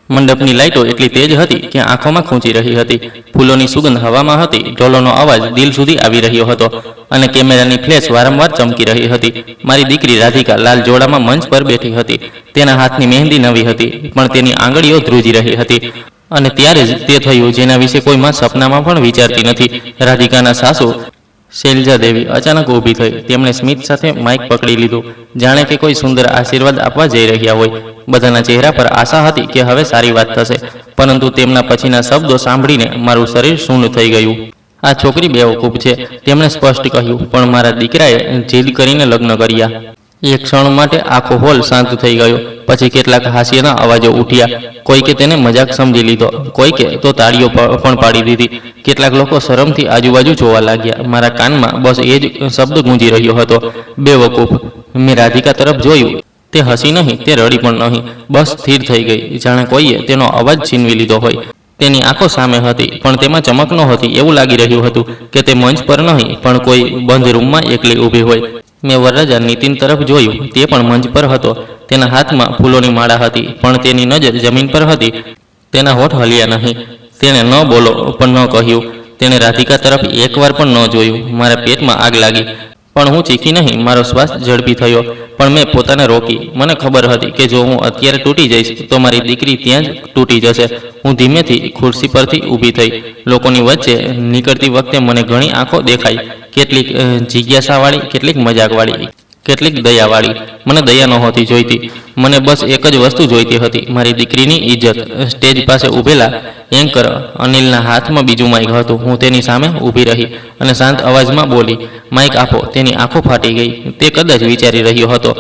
મંડપની લાઇટો એટલી તેજ હતી કે આંખોમાં ખૂંચી રહી હતી. ફૂલોની સુગંધ હવામાં હતી. ઢોલોનો અવાજ દિલ સુધી આવી રહ્યો હતો અને કેમેરાની ફ્લેશ વારંવાર ચમકી રહી હતી. મારી દીકરી રાધિકા લાલ જોડામાં મંચ પર બેઠી હતી. તેના હાથની મહેંદી નવી હતી, પણ તેની આંગળીઓ ધ્રુજી રહી હતી. અને ત્યારે જ તે થયું જેના વિશે કોઈ માં સપનામાં પણ વિચારતી નથી. રાધિકાના સાસુ શૈલજા દેવી અચાનક ઊભી થઈ. તેમણે સ્મિત સાથે માઇક પકડી લીધું, જાણે કે કોઈ સુંદર આશીર્વાદ આપવા જઈ રહ્યા હોય. બધાના ચહેરા પર આશા હતી કે હવે સારી વાત થશે, પરંતુ તેમના પછીના શબ્દો સાંભળીને મારું શરીર શૂન્ય થઈ ગયું. આ છોકરી બેવકૂફ છે, તેમણે સ્પષ્ટ કહ્યું, પણ મારા દીકરાએ જીદ કરીને લગ્ન કર્યા. એક ક્ષણ માટે આખો હોલ શાંત થઈ ગયો. પછી કેટલાક હાસ્યના અવાજો ઉઠ્યા. કોઈકે તેને મજાક સમજી લીધો, કોઈકે તો તાળીઓ પણ પાડી દીધી. કેટલાક લોકો શરમથી આજુબાજુ જોવા લાગ્યા. મારા કાનમાં બસ એ જ શબ્દ ગૂંજી રહ્યો હતો, બેવકૂફ. મેં રાધિકા તરફ જોયું. તે હસી નહીં, તે રડી પણ નહીં, બસ સ્થિર થઈ ગઈ, જાણે કોઈએ તેનો અવાજ છીનવી લીધો હોય. તેની આંખો સામે હતી, પણ તેમાં ચમક નહોતી. એવું લાગી રહ્યું હતું કે તે મંચ પર નહીં, પણ કોઈ બંધ રૂમમાં એકલી ઊભી હોય. મેં વરરાજા નીતિન તરફ જોયું. તે પણ મંચ પર હતો. તેના હાથમાં ફૂલોની માળા હતી, પણ તેની નજર જમીન પર હતી. તેના હોઠ હલ્યા નહીં. તેણે ન બોલો પણ ન કહ્યું. તેણે રાધિકા તરફ એકવાર પણ ન જોયું. મારા પેટમાં આગ લાગી, પણ હું ચીખી નહીં. મારો શ્વાસ ઝડપી થયો, પણ મેં પોતાને રોકી. મને ખબર હતી કે જો હું અત્યારે તૂટી જઈશ તો મારી દીકરી ત્યાં જ તૂટી જશે. હું ધીમેથી ખુરશી પરથી ઊભી થઈ. લોકોની વચ્ચે નીકળતી વખતે મને ઘણી આંખો દેખાઈ, કેટલીક જિજ્ઞાસાવાળી, કેટલીક મજાકવાળી, કેટલીક દયાવાળી. મને દયા નહોતી જોઈતી, મને બસ એક જ વસ્તુ જોઈતી હતી, મારી દીકરીની ઇજ્જત. સ્ટેજ પાસે ઊભેલા એન્કર અનિલના હાથમાં બીજું માઇક હતું. હું તેની સામે ઊભી રહી અને શાંત અવાજમાં બોલી, માઇક આપો. તેની આંખો ફાટી ગઈ. તે કદાચ વિચારી રહ્યો હતો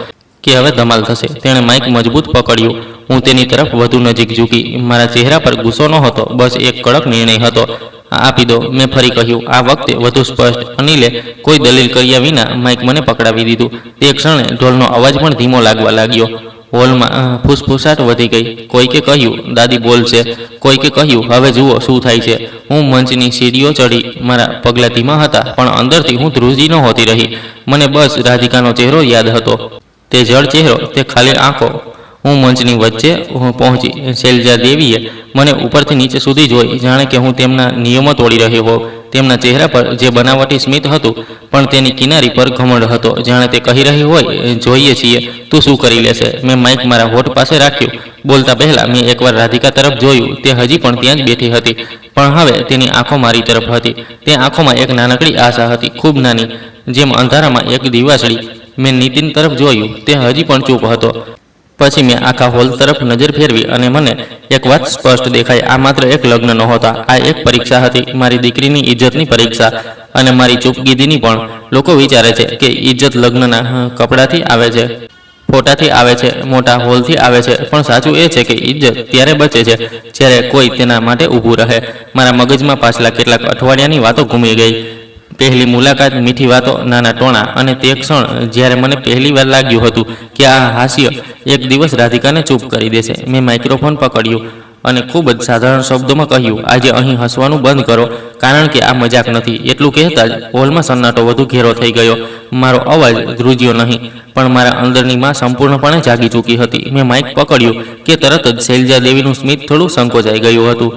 કે હવે ધમાલ થશે. તેણે માઇક મજબૂત પકડ્યું. હું તેની તરફ વધુ નજીક ઝૂકી. મારા ચહેરા પર ગુસ્સો નહોતો, બસ એક કડક નિર્ણય હતો. આપી દો, મેં ફરી કહ્યું, આ વખતે વધુ સ્પષ્ટ. અનિલે કોઈ દલીલ કર્યા વિના માઇક મને પકડાવી દીધું. તે ક્ષણે ઢોલનો અવાજ પણ ધીમો લાગવા લાગ્યો. હોલમાં ફૂસફૂસાટ વધી ગઈ. કોઈકે કહ્યું, દાદી બોલશે. કોઈકે કહ્યું, હવે જુઓ શું થાય છે. હું મંચની સીડીઓ ચડી. મારા પગલાં ધીમા હતા, પણ અંદરથી હું ધ્રુજી નહોતી રહી. મને બસ રાધિકાનો ચહેરો યાદ હતો. તે જળ ચહેરો, તે ખાલી આંખો. હું મંચની વચ્ચે પહોંચી. શૈલજા દેવીએ મને ઉપરથી નીચે સુધી જોઈ, જાણે કે હું તેમના નિયમો તોડી રહ્યો હોઉં. તેમના ચહેરા પર જે બનાવટી સ્મિત હતું, પણ તેની કિનારી પર ઘમંડ હતો, જાણે તે કહી રહી હોય, જોઈએ છીએ, તું શું કરી લેશે. મેં માઇક મારા હોઠ પાસે રાખ્યું. બોલતા પહેલા મેં એકવાર રાધિકા તરફ જોયું. તે હજી પણ ત્યાં જ બેઠી હતી, પણ હવે તેની આંખો મારી તરફ હતી. તે આંખોમાં એક નાનકડી આશા હતી, ખૂબ નાની, જેમ અંધારામાં એક દિવાસળી. મેં નીતિન તરફ જોયું. તે હજી પણ ચૂપ હતો. પછી મેં આખા હોલ તરફ નજર ફેરવી અને મને એક વાત સ્પષ્ટ દેખાઈ. આ માત્ર એક લગ્ન નહોતા, આ એક પરીક્ષા હતી, મારી દીકરીની ઇજ્જતની પરીક્ષા, અને મારી ચૂપગીદીની પણ. લોકો વિચારે છે કે ઇજ્જત લગ્નના કપડાથી આવે છે, ફોટાથી આવે છે, મોટા હોલથી આવે છે, પણ સાચું એ છે કે ઇજ્જત ત્યારે બચે છે જ્યારે કોઈ તેના માટે ઊભું રહે. મારા મગજમાં પાછલા કેટલાક અઠવાડિયાની વાતો ઘૂમી ગઈ. પહેલી મુલાકાત, મીઠી વાતો, નાના ટોણા, અને તે ક્ષણ જ્યારે મને પહેલી વાર લાગ્યું હતું કે આ હાસ્ય એક દિવસ રાધિકાને ચૂપ કરી દેશે. મેં માઇક્રોફોન પકડ્યું અને ખૂબ જ સાધારણ શબ્દોમાં કહ્યું, આજે અહીં હસવાનું બંધ કરો, કારણ કે આ મજાક નથી. એટલું કહેતા જ હોલમાં સન્નાટો વધુ ઘેરો થઈ ગયો. મારો અવાજ ધ્રુજ્યો નહીં, પણ મારા અંદરની માં સંપૂર્ણપણે જાગી ચૂકી હતી. મેં માઇક પકડ્યું કે તરત જ શૈલજા દેવીનું સ્મિત થોડું સંકોચાઈ ગયું હતું,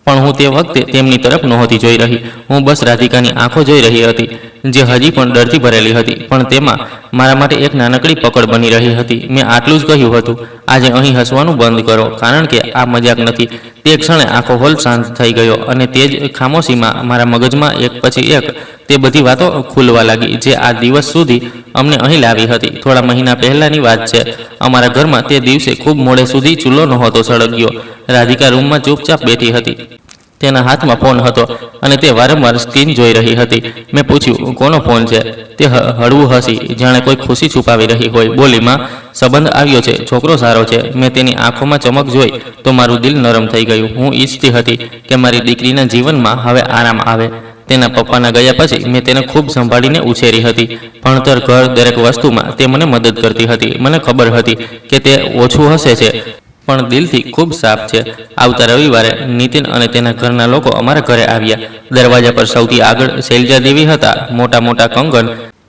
પણ હું તે વખતે તેમની તરફ નહોતી જોઈ રહી. હું બસ રાધિકાની આંખો જોઈ રહી હતી, જે હજી પણ ડરથી ભરેલી હતી, પણ તેમાં મારા માટે એક નાનકડી પકડ બની રહી હતી. મેં આટલું જ કહ્યું હતું, આજે અહીં હસવાનું બંધ કરો, કારણ કે આ મજાક નથી. તે ક્ષણે આખો હોલ શાંત થઈ ગયો, અને તે જ ખામોશીમાં મારા મગજમાં એક પછી એક તે બધી વાતો ખુલવા લાગી, જે આ દિવસ સુધી અમને અહીં લાવી હતી. થોડા મહિના પહેલાંની વાત છે. અમારા ઘરમાં તે દિવસે ખૂબ મોડે સુધી ચૂલો નહોતો સળગ્યો. રાધિકા રૂમમાં ચૂપચાપ બેઠી હતી. તેના હાથમાં ફોન હતો અને તે વારંવાર સ્ક્રીન જોઈ રહી હતી. મેં પૂછ્યું, કોનો ફોન છે? તે હળવું હસી, જાણે કોઈ ખુશી છુપાવી રહી હોય. બોલી, માં, સંબંધ આવ્યો છે, છોકરો સારો છે. મેં તેની આંખોમાં ચમક જોઈ તો મારું દિલ નરમ થઈ ગયું. હું ઈચ્છતી હતી કે મારી દીકરીના જીવનમાં હવે આરામ આવે. તેના પપ્પાના ગયા પછી મેં તેને ખૂબ સંભાળીને ઉછેરી હતી. ભણતર, ઘર, દરેક વસ્તુમાં તે મને મદદ કરતી હતી. મને ખબર હતી કે તે ઓછું હસે છે, પણ દિલથી ખૂબ સાફ છે. આવતા રવિવારે નીતિન અને તેના ઘરના લોકો અમારા ઘરે આવ્યા. દરવાજા પર સૌથી આગળ શૈલજા દેવી હતા. મોટા મોટા કંગન,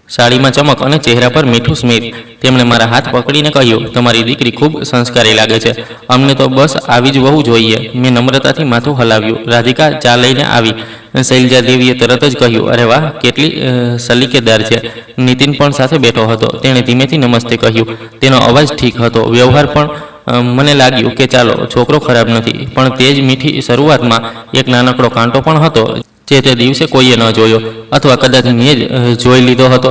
સાડીમાં ચમક અને ચહેરા પર મીઠું સ્મિત. તેમણે મારા હાથ પકડીને કહ્યું, તમારી દીકરી ખૂબ સંસ્કારી લાગે છે. અમને તો બસ આવી જ વહુ જોઈએ. મેં નમ્રતાથી માથું હલાવ્યું. રાધિકા ચા લઈને આવી. શૈલજા દેવીએ તરત જ કહ્યું, અરે વાહ, કેટલી સલીકેદાર છે. નીતિન પણ સાથે બેઠો હતો. તેણે ધીમેથી નમસ્તે કહ્યું. તેનો અવાજ ઠીક હતો, વ્યવહાર પણ મને લાગ્યું કે ચાલો, છોકરો ખરાબ નથી. પણ તે જ મીઠી શરૂઆતમાં એક નાનકડો કાંટો પણ હતો, જે તે દિવસે કોઈએ ન જોયો, અથવા કદાચ મેં જ જોઈ લીધો હતો.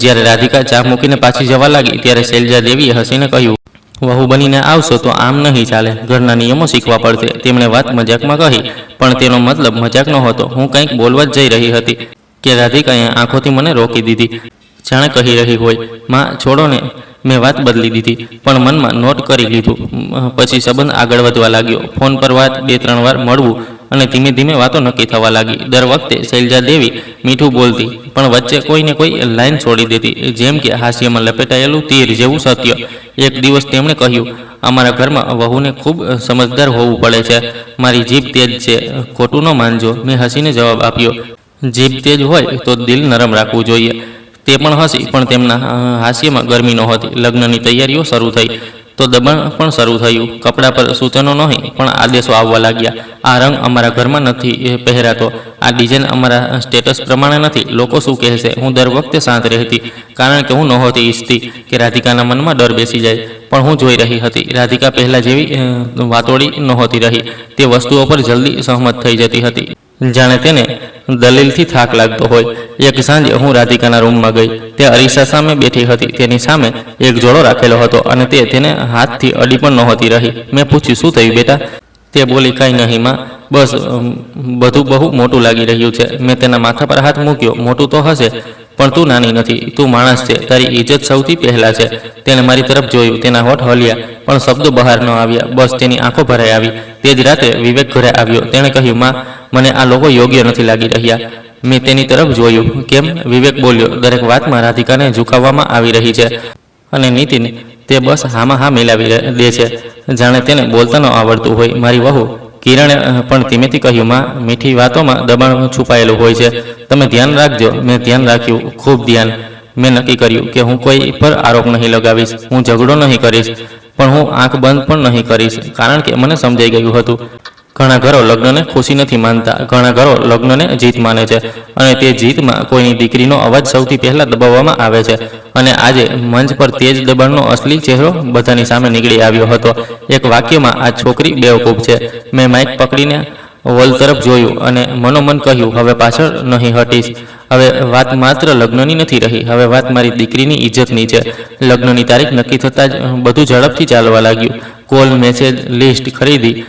જ્યારે રાધિકા ચા મૂકીને પાછી જવા લાગી ત્યારે શૈલજા દેવીએ હસીને કહ્યું, વહુ બનીને આવશો તો આમ નહીં ચાલે. ઘરના નિયમો શીખવા પડશે. તેમણે વાત મજાકમાં કહી, પણ તેનો મતલબ મજાક નહોતો. હું કંઈક બોલવા જ જઈ રહી હતી કે રાધિકાએ આંખોથી મને રોકી દીધી, જાણે કહી રહી હોય, માં છોડો ને. મેં વાત બદલી દીધી, પણ મનમાં નોટ કરી લીધું. પછી સંબંધ આગળ વધવા લાગ્યો. ફોન પર વાત, 2-3 વાર મળવું, અને ધીમે ધીમે વાતો નક્કી થવા લાગી. દર વખતે શૈલજા દેવી મીઠું બોલતી, પણ વચ્ચે કોઈને કોઈ લાઈન છોડી દેતી, જેમ કે હાસ્યમાં લપેટાયેલું તીર જેવું સત્ય. એક દિવસ તેમણે કહ્યું, અમારા ઘરમાં વહુને ખૂબ સમજદાર હોવું પડે છે. મારી જીભ તેજ છે, ખોટું ન માનજો. મેં હસીને જવાબ આપ્યો, જીભ તેજ હોય તો દિલ નરમ રાખવું જોઈએ. તે પણ હસી, પણ તેમના હાસ્યમાં ગરમી નહોતી. લગ્નની તૈયારીઓ શરૂ થઈ તો દબાણ પણ શરૂ થયું. કપડા પર સૂચનો નહીં, પણ આદેશો આવવા લાગ્યા. આ રંગ અમારા ઘરમાં નથી પહેરાતો, આ ડિઝાઇન અમારા સ્ટેટસ પ્રમાણે નથી. લોકો શું કહેશે? હું દર વખતે શાંત રહેતી, કારણ કે હું નહોતી ઈચ્છતી કે રાધિકાના મનમાં ડર બેસી જાય. પણ હું જોઈ રહી હતી, રાધિકા પહેલાં જેવી વાતોડી નહોતી રહી. તે વસ્તુઓ પર જલ્દી સહમત થઈ જતી હતી, જાણે તેને દલીલથી થાક લાગતો હોય. એક સાંજે હું રાધિકાના રૂમમાં ગઈ. તે અરીસા સામે બેઠી હતી. તેની સામે એક જોડો રાખેલો હતો, અને તે તેને હાથથી અડી પણ નહોતી રહી. મેં પૂછ્યું, શું થયું બેટા? તે બોલી, કાંઈ નહીં માં, બસ બધું બહુ મોટું લાગી રહ્યું છે. મેં તેના માથા પર હાથ મૂક્યો. મોટું તો હશે, પણ તું નાની નથી, તું માણસ છે. તારી ઇજ્જત સૌથી પહેલાં છે. તેણે મારી તરફ જોયું. તેના હોઠ હલ્યા, પણ શબ્દો બહાર ન આવ્યા. બસ તેની આંખો ભરાઈ આવી. તે જ રાતે વિવેક ઘરે આવ્યો. તેણે કહ્યું, માં, મને આ લોકો યોગ્ય નથી લાગી રહ્યા. મેં તેની તરફ જોયું. કેમ? વિવેક બોલ્યો, દરેક વાતમાં રાધિકાને ઝુકાવવામાં આવી રહી છે, અને નીતિન તે બસ હામાં હા મિલાવી દે છે, જાણે તેને બોલતા ન આવડતું હોય. મારી વહુ કિરણે પણ ધીમેથી કહ્યું, માં, મીઠી વાતોમાં દબાણ છુપાયેલું હોય છે. તમે ધ્યાન રાખજો. મેં ધ્યાન રાખ્યું, ખૂબ ધ્યાન. મેં નક્કી કર્યું કે હું કોઈ પર આરોપ નહીં લગાવીશ, હું ઝઘડો નહીં કરીશ, પણ હું આંખ બંધ પણ નહીં કરીશ, કારણ કે મને સમજાઈ ગયું હતું. ઘણા ઘરો લગ્નને ખુશી નથી માનતા, ઘણા ઘરો લગ્નને જીત માને છે, અને તે જીતમાં કોઈની દીકરીનો અવાજ સૌથી પહેલાં દબાવવામાં આવે છે. અને આજે મંચ પર તે જ દબાણનો અસલી ચહેરો બધાની સામે નીકળી આવ્યો હતો. એક વાક્યમાં, આ છોકરી બેવકૂફ છે. મેં માઇક પકડીને વોલ તરફ જોયું અને મનોમન કહ્યું, હવે પાછળ નહીં હટીશ. હવે વાત માત્ર લગ્નની નથી રહી, હવે વાત મારી દીકરીની ઇજ્જતની છે. લગ્નની તારીખ નક્કી થતાં જ બધું ઝડપથી ચાલવા લાગ્યું. કોલ, મેસેજ, લિસ્ટ, ખરીદી,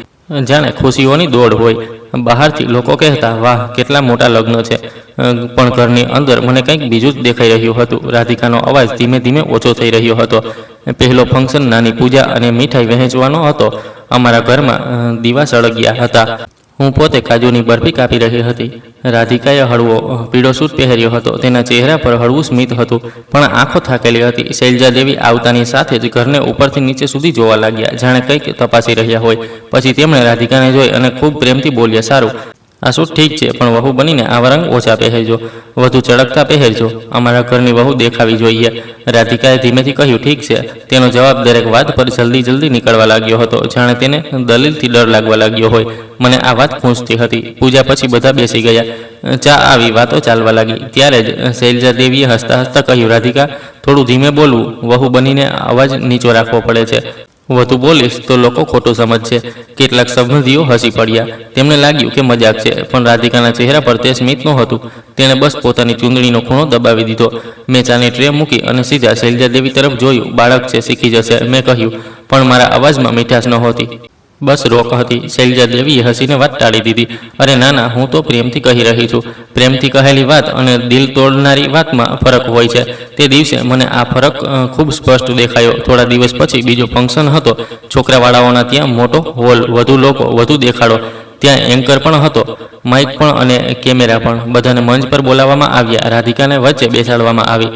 જાણે ખુશીઓની દોડ હોય. બહારથી લોકો કહેતા, વાહ, કેટલા મોટા લગ્ન છે, પણ ઘરની અંદર મને કંઈક બીજું જ દેખાઈ રહ્યું હતું. રાધિકાનો અવાજ ધીમે ધીમે ઓછો થઈ રહ્યો હતો. પહેલો ફંક્શન, નાની પૂજા અને મીઠાઈ વહેંચવાનો હતો. અમારા ઘરમાં દીવા સળગ્યા હતા. હું પોતે કાજુની બરફી કાપી રહી હતી. રાધિકાએ હળવો પીળો સૂટ પહેર્યો હતો. તેના ચહેરા પર હળવું સ્મિત હતું, પણ આંખો થાકેલી હતી. શૈલજા દેવી આવતાની સાથે જ ઘરને ઉપરથી નીચે સુધી જોવા લાગ્યા, જાણે કંઈક તપાસી રહ્યા હોય. પછી તેમણે રાધિકાને જોઈ અને ખૂબ પ્રેમથી બોલ્યા, સારું, આ સૂટ ઠીક છે, પણ વહુ બનીને આવા રંગ ઓછા પહેરજો, વધુ ચળકતા પહેરજો. અમારા ઘરની વહુ દેખાવી જોઈએ. રાધિકાએ ધીમેથી કહ્યું, ઠીક છે. તેનો જવાબ દરેક વાત પર જલ્દી જલ્દી નીકળવા લાગ્યો હતો, જાણે તેને દલીલથી ડર લાગવા લાગ્યો હોય. મને આ વાત ખૂંચતી હતી. પૂજા પછી બધા બેસી ગયા. ચા આવી, વાતો ચાલવા લાગી. ત્યારે જ શૈલજા દેવીએ હસતા હસતા કહ્યું, રાધિકા, થોડું ધીમે બોલવું. વહુ બનીને અવાજ નીચો રાખવો પડે છે. વધુ બોલીશ તો લોકો ખોટું સમજશે. કેટલાક સંબંધીઓ હસી પડ્યા. તેમને લાગ્યું કે મજાક છે, પણ રાધિકાના ચહેરા પર તે સ્મિત નહોતું. તેણે બસ પોતાની ચૂંદડીનો ખૂણો દબાવી દીધો. મેં ચાની ટ્રે મૂકી અને સીધા શૈલજા દેવી તરફ જોયું. બાળક છે, શીખી જશે, મેં કહ્યું, પણ મારા અવાજમાં મીઠાશ નહોતી, બસ રોક હતી. શૈલજા દેવીએ હસીને વાત ટાળી દીધી. અરે ના ના, હું તો પ્રેમથી કહી રહી છું. પ્રેમથી કહેલી વાત અને દિલ તોડનારી વાતમાં ફરક હોય છે. તે દિવસે મને આ ફરક ખૂબ સ્પષ્ટ દેખાયો. થોડા દિવસ પછી બીજો ફંક્શન હતો. છોકરાવાળાઓના ત્યાં મોટો હોલ, વધુ લોકો, વધુ દેખાડો. ત્યાં એન્કર પણ હતો, માઇક પણ અને કેમેરા પણ. બધાને મંચ પર બોલાવવામાં આવ્યા. રાધિકાને વચ્ચે બેસાડવામાં આવી.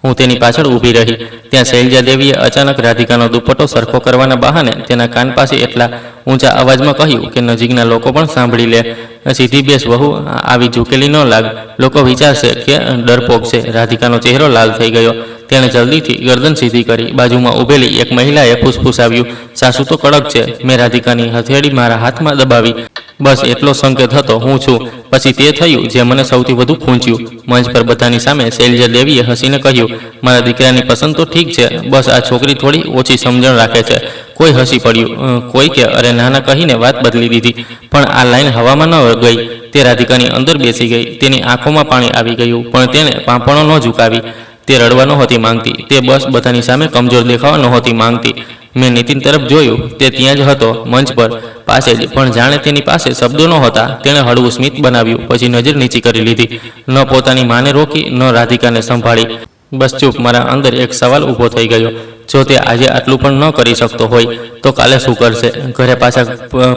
હું તેની પાછળ ઊભી રહી. ત્યાં શૈલજા દેવીએ અચાનક રાધિકાનો દુપટ્ટો સરખો કરવાના બહાને તેના કાન પાસે એટલા ઊંચા અવાજમાં કહ્યું કે નજીકના લોકો પણ સાંભળી લે. સીધી બેસ વહુ, આવી ઝૂકેલી ન લાગ, લોકો વિચારશે કે ડરપોક છે. રાધિકાનો ચહેરો લાલ થઈ ગયો. તેણે જલ્દીથી ગરદન સીધી કરી. બાજુમાં ઊભેલી એક મહિલાએ ફૂસફૂસાવ્યું, સાસુ તો કડક છે. મેં રાધિકાની હથેળી મારા હાથમાં દબાવી. બસ એટલો સંકેત હતો, હું છું. પછી તે થયું જે મને સૌથી વધુ ખૂંચ્યું. મંચ પર બધાની સામે શૈલજા દેવીએ હસીને કહ્યું, મારા દીકરાની પસંદ તો ઠીક છે, બસ આ છોકરી થોડી ઓછી સમજણ રાખે છે. કોઈ હસી પડ્યું, કોઈ કે અરે નાના કહીને વાત બદલી દીધી. પણ આ લાઈન હવામાં ન ગઈ. તે રાધિકાની અંદર બેસી ગઈ. તેની આંખોમાં પાણી આવી ગયું, પણ તેણે પાંપણો ન ઝુકાવી. તે રડવા નહોતી માંગતી. તે બસ બધાની સામે કમજોર દેખાવા નહોતી માંગતી. મેં નીતિન તરફ જોયું. તે ત્યાં જ હતો, મંચ પર પાસે જ, પણ જાણે તેની પાસે શબ્દો નહોતા. તેણે હળવું સ્મિત બનાવ્યું, પછી નજર નીચી કરી લીધી. ન પોતાની માને રોકી, ન રાધિકાને સંભાળી. બસ ચૂપ. મારા અંદર એક સવાલ ઊભો થઈ ગયો. જો તે આજે આટલું પણ ન કરી શકતો હોય તો કાલે શું કરશે? ઘરે પાછા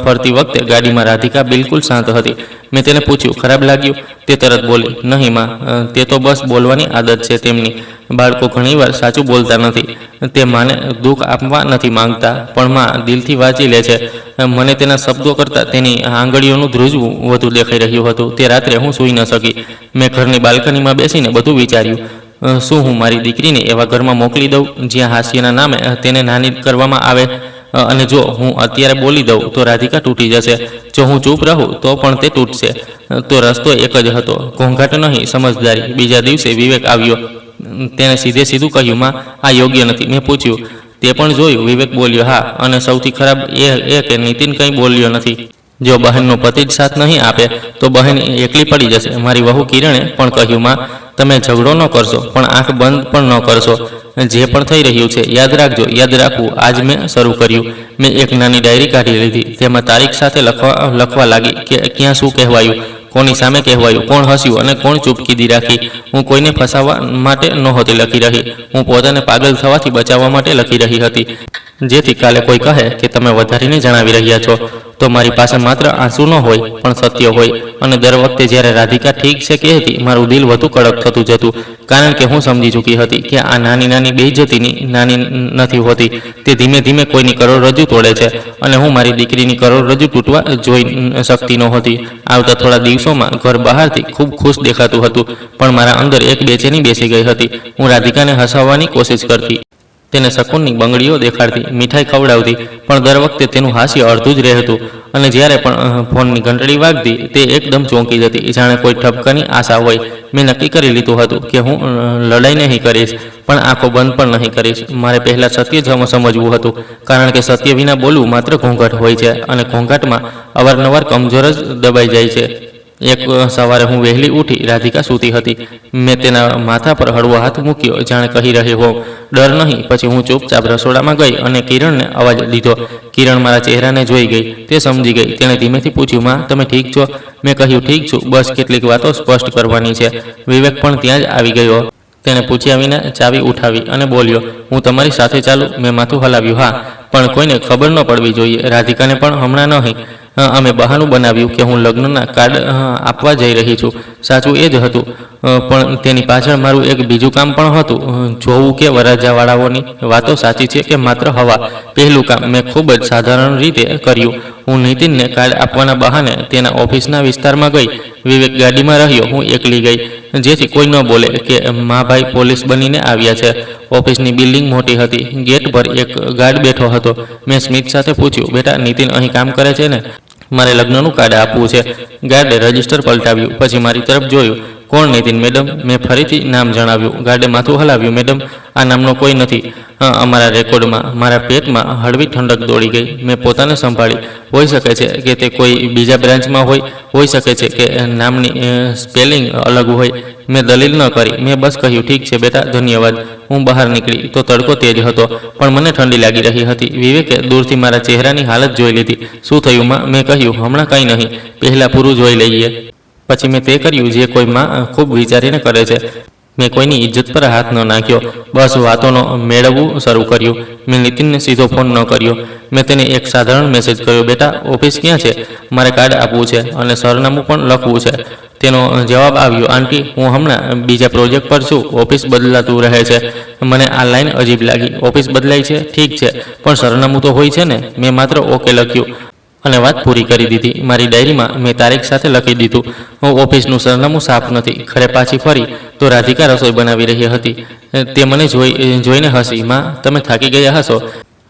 ફરતી વખતે ગાડીમાં રાધિકા બિલકુલ શાંત હતી. મેં તેને પૂછ્યું, ખરાબ લાગ્યું? તે તરત બોલી, નહીં માં, તે તો બસ બોલવાની આદત છે તેમની. બાળકો ઘણીવાર સાચું બોલતા નથી. તે માને દુઃખ આપવા નથી માંગતા, પણ માં દિલથી વાંચી લે છે. મને તેના શબ્દો કરતાં તેની આંગળીઓનું ધ્રુજવું વધુ દેખાઈ રહ્યું હતું. તે રાત્રે હું સૂઈ ન શકી. મેં ઘરની બાલ્કનીમાં બેસીને બધું વિચાર્યું. શું હું મારી દીકરીને એવા ઘરમાં મોકલી દઉં જ્યાં હાસ્યના નામે તેને નાની કરવામાં આવે? અને જો હું અત્યારે બોલી દઉં તો રાધિકા તૂટી જશે. જો હું ચૂપ રહું તો પણ તે તૂટશે. તો રસ્તો એક જ હતો, ઘોંઘાટ નહીં, સમજદારી. બીજા દિવસે વિવેક આવ્યો. તેણે સીધે સીધું કહ્યું, માં આ યોગ્ય નથી. મેં પૂછ્યું, તે પણ જોયું? વિવેક બોલ્યો, હા. અને સૌથી ખરાબ એ કે નીતિન કંઈ બોલ્યો નથી. જો બહેનનો પતિ જ સાથ નહીં આપે તો બહેન એકલી પડી જશે. મારી વહુ કિરણે પણ કહ્યું, માં તમે ઝઘડો ન કરશો, પણ આંખ બંધ પણ ન કરશો. જે પણ થઈ રહ્યું છે યાદ રાખજો. યાદ રાખવું. આજ મેં શરૂ કર્યું. મેં એક નાની ડાયરી કાઢી લીધી. તેમાં તારીખ સાથે લખવા લાગી કે ક્યાં શું કહેવાયું, કોની સામે કહેવાયું, કોણ હસ્યું અને કોણ ચૂપકીદી રાખી. હું કોઈને ફસાવવા માટે નહોતી લખી રહી. હું પોતાને પાગલ થવાથી બચાવવા માટે લખી રહી હતી, જેથી કાલે કોઈ કહે કે તમે વધારીને જણાવી રહ્યા છો તો મારી પાસે માત્ર આંસુ ન હોય પણ સત્ય હોય. અને દર વખતે જ્યારે રાધિકા ઠીક છે કહેતી, મારું દિલ વધુ કડક થતું જતું, કારણ કે હું સમજી ચૂકી હતી કે આ નાની નાની બેઇજ્જતીની નાની નથી હોતી. તે ધીમે ધીમે કોઈની કરોડરજ્જુ તોડે છે, અને હું મારી દીકરીની કરોડરજ્જુ તૂટવા જોઈ શકતી નહોતી. આવતા થોડા દિવસોમાં ઘર બહારથી ખૂબ ખુશ દેખાતું હતું, પણ મારા અંદર એક બેચેની બેસી ગઈ હતી. હું રાધિકાને હસાવવાની કોશિશ કરતી, તેને શકુનની બંગડીઓ દેખાડતી, મીઠાઈ ખવડાવતી, પણ દર વખતે તેનું હાસ્ય અડધું જ રહેતું. અને જ્યારે પણ ફોનની ઘંટડી વાગતી તે એકદમ ચોંકી જતી, જાણે કોઈ ઠપકાની આશા હોય. મેં નક્કી કરી લીધું હતું કે હું લડાઈ નહીં કરીશ, પણ આંખો બંધ પણ નહીં કરીશ. મારે પહેલાં સત્ય સમજવું હતું, કારણ કે સત્ય વિના બોલવું માત્ર ઘોંઘાટ હોય છે, અને ઘોંઘાટમાં અવારનવાર કમજોર જ દબાઈ જાય છે. એક સવારે હું વહેલી ઉઠી. રાધિકા સૂતી હતી. મેં તેના માથા પર હળવો હાથ મૂક્યો, જાણે કહી રહ્યો હોઉં, ડર નહીં. પછી હું ચૂપચાપ રસોડામાં ગઈ અને કિરણને અવાજ દીધો. કિરણ મારા ચહેરાને જોઈ ગઈ. તે સમજી ગઈ. તેણે ધીમેથી પૂછ્યું, માં તમે ઠીક છો? મેં કહ્યું, ઠીક છું, બસ કેટલીક વાતો સ્પષ્ટ કરવાની છે. વિવેક પણ ત્યાં જ આવી ગયો. તેણે પૂછ્યા વિના ચાવી ઉઠાવી અને બોલ્યો, હું તમારી સાથે ચાલું? મેં માથું હલાવ્યું, હા, પણ કોઈને ખબર ન પડવી જોઈએ. રાધિકાને પણ હમણાં નહીં. અમે બહાનું બનાવ્યું કે હું લગ્નના કાર્ડ આપવા જઈ રહી છું. સાચું એ જ હતું, પણ તેની પાછળ મારું એક બીજું કામ પણ હતું, જોવું કે વરરાજાવાળાઓની વાતો સાચી છે કે માત્ર હવા. પહેલું કામ મેં ખૂબ જ સાધારણ રીતે કર્યું. હું નીતિનને કાર્ડ આપવાના બહાને તેના ઓફિસના વિસ્તારમાં ગઈ. વિવેક ગાડીમાં રહ્યો, હું એકલી ગઈ, જેથી કોઈ ન બોલે કે માભાઈ પોલીસ બનીને આવ્યા છે. ઓફિસની બિલ્ડિંગ મોટી હતી. ગેટ પર એક ગાર્ડ બેઠો હતો. મેં સ્મિત સાથે પૂછ્યું, બેટા નીતિન અહીં કામ કરે છે ને? મારે લગ્નનું કાર્ડ આપવું છે. ગાર્ડે રજિસ્ટર પલટાવ્યું, પછી મારી તરફ જોયું. કોણ નીતિન? મેડમ. મેં ફરીથી નામ જણાવ્યું. ગાર્ડે માથું હલાવ્યું. મેડમ, આ નામનો કોઈ નથી અમારા રેકોર્ડમાં. મારા પેટમાં હળવી ઠંડક દોડી ગઈ. મેં પોતાને સંભાળી. હોઈ શકે છે કે તે કોઈ બીજા બ્રાન્ચમાં હોય, હોઈ શકે છે કે નામની સ્પેલિંગ અલગ હોય. મેં દલીલ ન કરી. મેં બસ કહ્યું, ઠીક છે બેટા, ધન્યવાદ. હું બહાર નીકળી તો તડકો તેજ હતો, પણ મને ઠંડી લાગી રહી હતી. વિવેકે દૂરથી મારા ચહેરાની હાલત જોઈ લીધી. શું થયું માં? મેં કહ્યું, હમણાં કંઈ નહીં, પહેલાં પૂરું જોઈ લઈએ. પછી મેં તે કર્યું જે કોઈ માં ખૂબ વિચારીને કરે છે. મેં કોઈની ઇજ્જત પર હાથ ન નાખ્યો, બસ વાતોનો મેળવવું શરૂ કર્યું. મેં નીતિનને સીધો ફોન ન કર્યો. મેં તેને એક સાધારણ મેસેજ કર્યો, બેટા ઓફિસ ક્યાં છે? મારે કાર્ડ આપવું છે અને સરનામું પણ લખવું છે. તેનો જવાબ આવ્યો, આંટી, હું હમણાં બીજા પ્રોજેક્ટ પર છું, ઓફિસ બદલાતું રહે છે. મને આ લાઈન અજીબ લાગી. ઓફિસ બદલાય છે, ઠીક છે, પણ સરનામું તો હોય છે ને. મેં માત્ર ઓકે લખ્યું અને વાત પૂરી કરી દીધી. મારી ડાયરીમાં મેં તારીખ સાથે લખી દીધું. ઓફિસનું સરનામું સાફ નથી. ઘરે પાછી ફરી તો રાધિકા રસોઈ બનાવી રહી હતી. તે મને જોઈને હસી. માં, તમે થાકી ગયા હશો.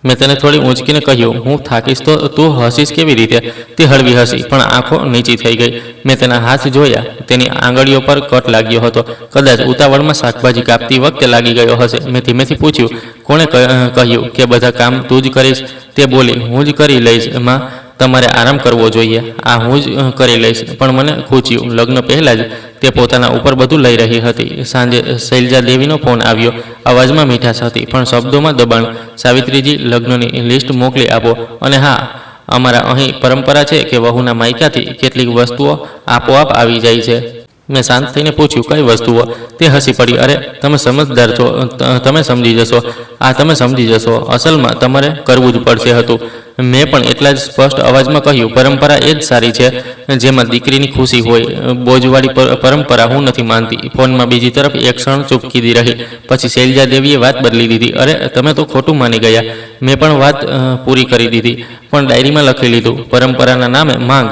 મેં તને થોડી ઊંચકીને કહ્યું, હું થાકીશ તો તું હસીશ કેવી રીતે? તે હળવી હસી, પણ આંખો નીચી થઈ ગઈ. મેં તેના હાથ જોયા. તેની આંગળીઓ પર કટ લાગ્યો હતો. કદાચ ઉતાવળમાં શાકભાજી કાપતી વખતે લાગી ગયો હશે. મેં ધીમેથી પૂછ્યું, કોણે કહ્યું કે બધા કામ તું જ કરીશ? તે બોલી, હું જ કરી લઈશ માં. તમારે આરામ કરવો જોઈએ. આ હું જ કરી લઈશ. પણ મને ખૂચ્યું. લગ્ન પહેલાં જ તે પોતાના ઉપર બધું લઈ રહી હતી. સાંજે શૈલજા દેવીનો ફોન આવ્યો. અવાજમાં મીઠાશ હતી, પણ શબ્દોમાં દબાણ. સાવિત્રીજી, લગ્નની લિસ્ટ મોકલી આપો. અને હા, અમારા અહીં પરંપરા છે કે વહુના માયકાથી કેટલીક વસ્તુઓ આપોઆપ આવી જાય છે. મેં શાંત થઈને પૂછ્યું, કઈ વસ્તુઓ? તે હસી પડી. અરે, તમે સમજદાર છો, તમે સમજી જશો. તમે સમજી જશો. અસલમાં તમારે કરવું જ પડશે હતું. મેં પણ એટલા જ સ્પષ્ટ અવાજમાં કહ્યું, પરંપરા એ જ સારી છે જેમાં દીકરીની ખુશી હોય. બોજવાળી પરંપરા હું નથી માનતી. ફોનમાં બીજી તરફ એક ક્ષણ ચૂપકીદી રહી. પછી શૈલજા દેવીએ વાત બદલી દીધી. અરે, તમે તો ખોટું માની ગયા. મેં પણ વાત પૂરી કરી દીધી, પણ ડાયરીમાં લખી લીધું. પરંપરાના નામે માંગ.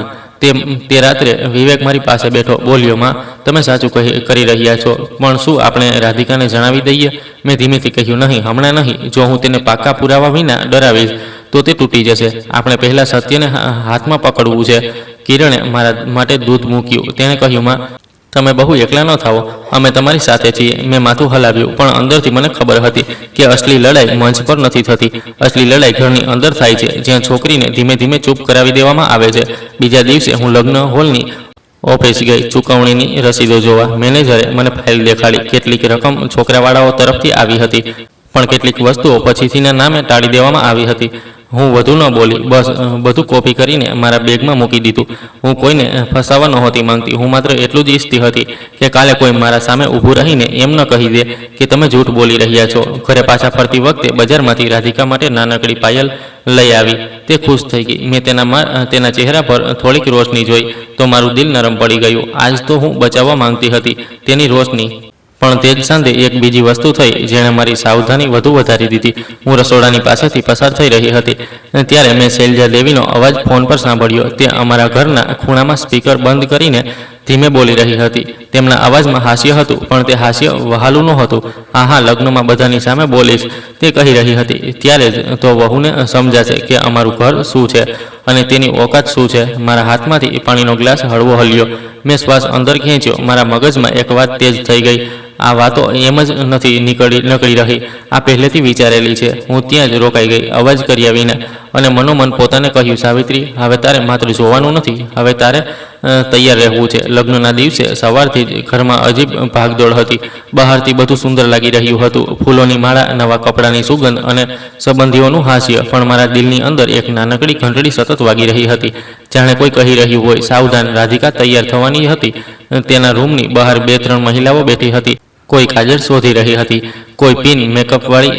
તે રાત્રે વિવેક મારી પાસે બેઠો. બોલ્યો, માં, તમે સાચું કરી રહ્યા છો, પણ શું આપણે રાધિકાને જણાવી દઈએ? મેં ધીમેથી કહ્યું, નહીં, હમણાં નહીં. જો હું તેને પાકા પુરાવા વિના ડરાવીશ તો તે તૂટી જશે. આપણે પહેલાં સત્યને હાથમાં પકડવું છે. કિરણે મારા માટે દૂધ મૂક્યું. તેણે કહ્યું, માં, તમે બહુ એકલા ન થાઓ, અમે તમારી સાથે છીએ. મેં માથું હલાવ્યું, પણ અંદરથી મને ખબર હતી કે અસલી લડાઈ મંચ પર નથી થતી. અસલી લડાઈ ઘરની અંદર થાય છે, જ્યાં છોકરીને ધીમે ધીમે ચૂપ કરાવી દેવામાં આવે છે. બીજા દિવસે હું લગ્ન હોલની ઓફિસ ગઈ ચૂકવણીની રસીદો જોવા. મેનેજરે મને ફાઇલ દેખાડી. કેટલીક રકમ છોકરાવાળાઓ તરફથી આવી હતી, પણ કેટલીક વસ્તુઓ પછીથીના નામે ટાળી દેવામાં આવી હતી. હું વધુ ન બોલી. બસ બધું કોપી કરીને મારા બેગમાં મૂકી દીધું. હું કોઈને ફસાવા નહોતી માંગતી. હું માત્ર એટલું જ ઈચ્છતી હતી કે કાલે કોઈ મારા સામે ઊભું રહીને એમ ન કહી દે કે તમે જૂઠ બોલી રહ્યા છો. ઘરે પાછા ફરતી વખતે બજારમાંથી રાધિકા માટે નાનકડી પાયલ લઈ આવી. તે ખુશ થઈ ગઈ. મેં તેના ચહેરા પર થોડીક રોશની જોઈ તો મારું દિલ નરમ પડી ગયું. આજ તો હું બચાવવા માંગતી હતી તેની રોશની. પણ તે જ સાંજે એક બીજી વસ્તુ થઈ જેણે મારી સાવધાની વધુ વધારી દીધી. હું રસોડાની પાસેથી પસાર થઈ રહી હતી ત્યારે મેં શૈલજા દેવીનો અવાજ ફોન પર સાંભળ્યો. તે અમારા ઘરના ખૂણામાં સ્પીકર બંધ કરીને ધીમે બોલી રહી હતી. તેમના અવાજમાં હાસ્ય હતું, પણ તે હાસ્ય વહાલું નહોતું. હા, લગ્નમાં બધાની સામે બોલીશ, તે કહી રહી હતી. ત્યારે જ તો વહુને સમજાશે કે અમારું ઘર શું છે અને તેની ઓકાત શું છે. મારા હાથમાંથી પાણીનો ગ્લાસ હળવો હલ્યો. મેં શ્વાસ અંદર ખેંચ્યો. મારા મગજમાં એક વાત તેજ થઈ ગઈ. આ વાતો એમ જ નથી નકળી રહી. આ પહેલેથી વિચારેલી છે. હું ત્યાં જ રોકાઈ ગઈ, અવાજ કર્યા વિના, અને મનોમન પોતાને કહ્યું, સાવિત્રી, હવે તારે માત્ર જોવાનું નથી, હવે તારે તૈયાર રહેવું છે. લગ્નના દિવસે સવારથી જ ઘરમાં અજીબ ભાગદોડ હતી. બહારથી બધું સુંદર લાગી રહ્યું હતું. ફૂલોની માળા, નવા કપડાની સુગંધ અને સંબંધીઓનું હાસ્ય. પણ મારા દિલની અંદર એક નાનકડી ઘંટડી સતત વાગી રહી હતી. જાણે કોઈ કહી રહ્યું હોય, સાવધાન, રાધિકા તૈયાર થવાની હતી. તેના રૂમની બહાર 2-3 મહિલાઓ બેઠી હતી. કોઈ કાજળ શોધી રહી હતી, કોઈ પિન મેકઅપવાળી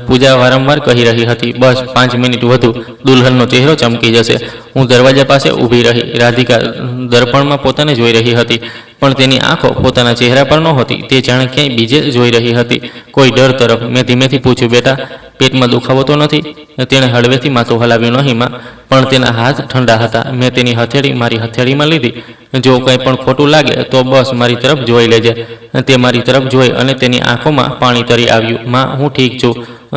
પૂજા વારંવાર કહી રહી હતી, બસ 5 મિનિટ વધુ, દુલ્હનનો ચહેરો ચમકી જશે. હું દરવાજા પાસે ઊભી રહી. રાધિકા દર્પણમાં પોતાને જોઈ રહી હતી, પણ તેની આંખો પોતાના ચહેરા પર નહોતી. તે જાણે ક્યાંય બીજે જોઈ રહી હતી, કોઈ ડર તરફ. મેં ધીમેથી પૂછ્યું, બેટા, પેટમાં દુખાવો તો નથી? તેણે હળવેથી માથું હલાવ્યું. નહીં માં, પણ તેના હાથ ઠંડા હતા. મેં તેની હથેળી મારી હથેળીમાં લીધી. જો કંઈ પણ ખોટું લાગે તો બસ મારી તરફ જોઈ લેજે. તે મારી તરફ જોઈ અને તેની આંખોમાં પાણી તરી આવ્યું. માં, હું ઠીક છું,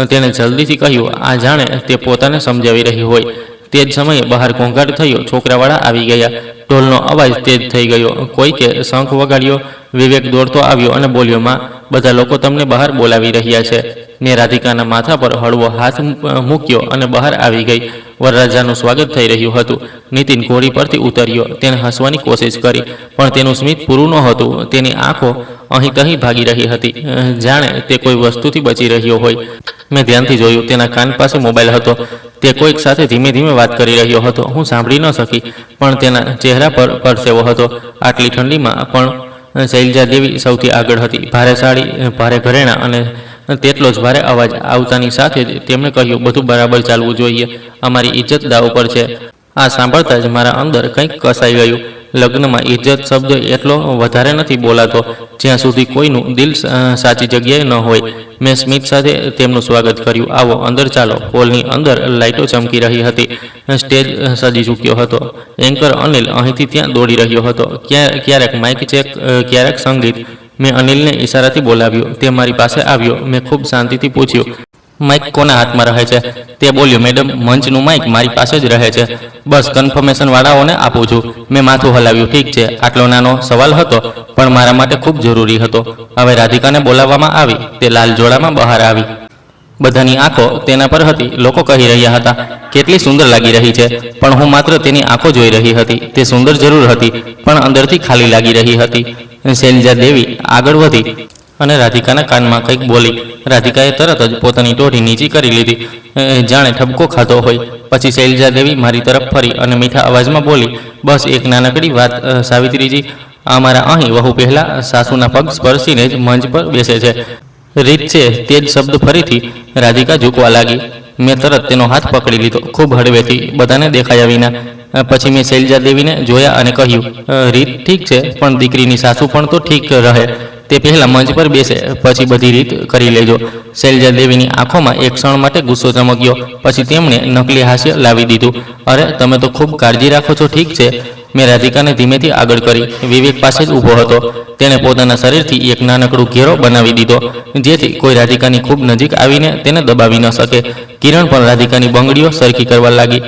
તેણે જલ્દીથી કહ્યું, આ જાણે તે પોતાને સમજાવી રહી હોય. તે જ સમયે બહાર ઘોંઘાટ થયો. છોકરાવાળા આવી ગયા. ઢોલનો અવાજ તેજ થઈ ગયો. કોઈકે શંખ વગાડ્યો. વિવેક દોડતો આવ્યો અને બોલ્યો, માં, બધા લોકો તમને બહાર બોલાવી રહ્યા છે. મેં રાધિકાના માથા પર હળવો હાથ મૂક્યો અને બહાર આવી ગઈ. વરરાજાનું સ્વાગત થઈ રહ્યું હતું. નીતિન ઘોડી પરથી ઉતર્યો. તેણે હસવાની કોશિશ કરી, પણ તેનું સ્મિત પૂરું નહોતું. તેની આંખો અહીં તહીં ભાગી રહી હતી, જાણે તે કોઈ વસ્તુથી બચી રહ્યો હોય. મેં ધ્યાનથી જોયું. તેના કાન પાસે મોબાઈલ હતો. તે કોઈક સાથે ધીમે ધીમે વાત કરી રહ્યો હતો. હું સાંભળી ન શકી, પણ તેના ચહેરા પર પરસેવો હતો. આટલી ઠંડીમાં પણ શૈલજા દેવી સૌથી આગળ હતી. ભારે સાડી, ભારે ઘરેણાં અને તેટલો જ ભારે અવાજ આવતાની સાથે જ તેમણે કહ્યું, બધું બરાબર ચાલવું જોઈએ. અમારી ઇજ્જત દાવ પર છે. આ સાંભળતા જ મારા અંદર કંઈક કસાઈ ગયું. લગ્નમાં ઇજ્જત શબ્દ એટલો વધારે નથી બોલાતો જ્યાં સુધી કોઈનું દિલ સાચી જગ્યાએ ન હોય. મેં સ્મિત સાથે તેમનું સ્વાગત કર્યું. આવો અંદર ચાલો. હોલની અંદર લાઇટો ચમકી રહી હતી. સ્ટેજ સજી ચૂક્યો હતો. એન્કર અનિલ અહીંથી ત્યાં દોડી રહ્યો હતો. ક્યારેક માઇક ચેક, ક્યારેક સંગીત. મેં અનિલને ઈશારાથી બોલાવ્યો. તે મારી પાસે આવ્યો. મેં ખૂબ શાંતિથી પૂછ્યું, માઇક કોના હાથમાં રહે છે? તે બોલ્યો, મેડમ, મંચનું માઇક મારી પાસે જ રહે છે. બસ કન્ફર્મેશન વાળાઓને આપું છું. મેં માથું હલાવ્યું. ઠીક છે. આટલો નાનો સવાલ હતો પણ મારા માટે ખૂબ જરૂરી હતો. હવે રાધિકાને બોલાવવામાં આવી. તે લાલ જોડામાં બહાર આવી. બધાની આંખો તેના પર હતી. લોકો કહી રહ્યા હતા, કેટલી સુંદર લાગી રહી છે. પણ હું માત્ર તેની આંખો જોઈ રહી હતી. તે સુંદર જરૂર હતી પણ અંદરથી ખાલી લાગી રહી હતી. શૈલજા દેવી આગળ વધી અને રાધિકાના કાનમાં કંઈક બોલી. રાધિકાએ તરત જ પોતાની ટોઢી નીચી કરી લીધી, જાણે ઠપકો ખાધો હોય. પછી શૈલજા દેવી મારી તરફ ફરી અને મીઠા અવાજમાં બોલી, બસ એક નાનકડી વાત સાવિત્રીજી, અમારા અહીં વહુ પહેલા સાસુના પગ સ્પર્શીને જ મંચ પર બેસે છે. રીત છે. તે જ શબ્દ ફરીથી રાધિકા ઝૂકવા લાગી. મેં તરત તેનો હાથ પકડી લીધો, ખૂબ હળવેથી, બધાને દેખાયા વિના. પછી મેં શૈલજા દેવીને જોયા અને કહ્યું, રીત ઠીક છે પણ દીકરીની સાસુ પણ તો ઠીક રહે. તે પહેલાં મંચ પર બેસે, પછી બધી રીત કરી લેજો. શૈલજા દેવીની આંખોમાં એક ક્ષણ માટે ગુસ્સો ચમક્યો. પછી તેમણે નકલી હાસ્ય લાવી દીધું. અરે, તમે તો ખૂબ કાળજી રાખો છો. ઠીક છે. મેં રાધિકાને ધીમેથી આગળ કરી. વિવેક પાસે જ ઊભો હતો. તેણે પોતાના શરીરથી એક નાનકડું ઘેરો બનાવી દીધો જેથી કોઈ રાધિકાની ખૂબ નજીક આવીને તેને દબાવી ન શકે. કિરણ પણ રાધિકાની બંગડીઓ સરખી કરવા લાગી.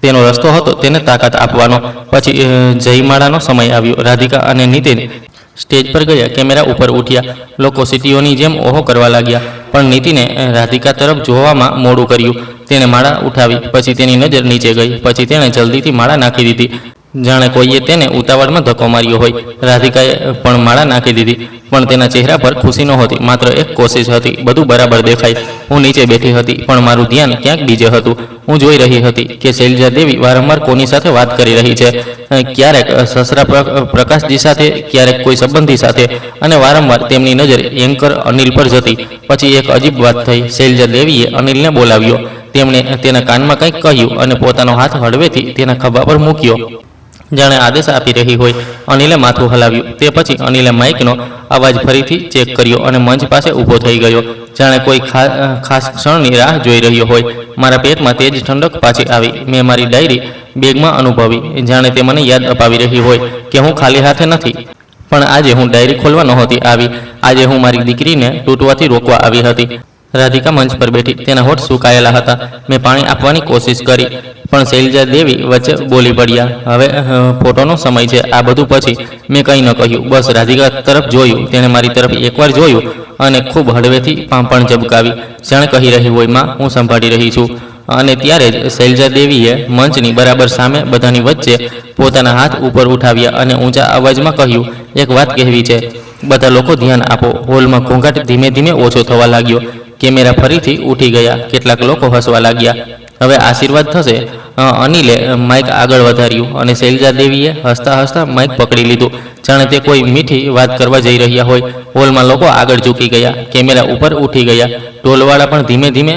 તેનો રસ્તો હતો તેને તાકાત આપવાનો. પછી જયમાળાનો સમય આવ્યો. રાધિકા અને નીતિન સ્ટેજ પર ગયા. કેમેરા ઉપર ઉઠ્યા. લોકો સીટીઓની જેમ ઓહો કરવા લાગ્યા. પણ નીતિને રાધિકા તરફ જોવામાં મોડું કર્યું. તેણે માળા ઉઠાવી. પછી તેની નજર નીચે ગઈ. પછી તેણે જલ્દીથી માળા નાખી દીધી, જાણે કોઈએ તેને ઉતાવળમાં ધક્કો માર્યો હોય. રાધિકાએ પણ માળા નાખી દીધી. પણ તેના ચહેરા પર ખુશી નહોતી, માત્ર એક કોશિશ હતી, બધું બરાબર દેખાય. હું નીચે બેઠી હતી પણ મારું ધ્યાન ક્યાંક બીજે હતું. હું જોઈ રહી હતી કે શૈલજા દેવી વારંવાર કોની સાથે વાત કરી રહી છે. ક્યારેક સસરા પ્રકાશજી સાથે, ક્યારેક કોઈ સંબંધી સાથે, અને વારંવાર તેમની નજર એન્કર અનિલ પર જતી. પછી એક અજીબ વાત થઈ. શૈલજા દેવીએ અનિલને બોલાવ્યો. તેમણે તેના કાનમાં કંઈક કહ્યું અને પોતાનો હાથ હળવેથી તેના ખભા પર મૂક્યો, જાણે આદેશ આપી રહી હોય. અનિલે માથું હલાવ્યું. તે પછી અનિલે માઇકનો અવાજ ફરીથી ચેક કર્યો અને મંચ પાસે ઊભો થઈ ગયો, જાણે કોઈ ખાસ ક્ષણની રાહ જોઈ રહ્યો હોય. મારા પેટમાં તેજ ઠંડક પાછી આવી. મેં મારી ડાયરી બેગમાં અનુભવી, જાણે તે મને યાદ અપાવી રહી હોય કે હું ખાલી હાથે નથી. પણ આજે હું ડાયરી ખોલવા નહોતી આવી. આજે હું મારી દીકરીને તૂટવાથી રોકવા આવી હતી. રાધિકા મંચ પર બેઠી. તેના હોઠ સુકાયેલા હતા. મેં પાણી આપવાની કોશિશ કરી પણ શૈલજા દેવી વચ્ચે બોલી પડ્યા, હવે ફોટોનો સમય છે. આ બધું પછી મેં કંઈ ન કહ્યું, બસ રાધિકા તરફ જોયું. તેણે મારી તરફ એકવાર જોયું અને ખૂબ હળવેથી પાંપણ ઝબકાવી, જાણે કહી રહી હોય, માં, હું સંભાળી રહી છું. અને ત્યારે જ શૈલજા દેવીએ મંચની બરાબર સામે બધાની વચ્ચે પોતાના હાથ ઉપર ઉઠાવ્યા અને ઊંચા અવાજમાં કહ્યું, એક વાત કહેવી છે. બધા લોકો ધ્યાન આપો. હોલમાં ઘોંઘાટ ધીમે ધીમે ઓછો થવા લાગ્યો. કેમેરા ફરીથી ઉઠી ગયા. કેટલાક લોકો હસવા લાગ્યા. હવે આશીર્વાદ થશે. અનિલે માઇક આગળ વધાર્યું અને શૈલજા દેવીએ હસતા હસતા માઇક પકડી લીધું, જાણે તે કોઈ મીઠી વાત કરવા જઈ રહ્યા હોય. હોલમાં લોકો આગળ ઝૂકી ગયા. કેમેરા ઉપર ઉઠી ગયા. ઢોલવાળા પણ ધીમે ધીમે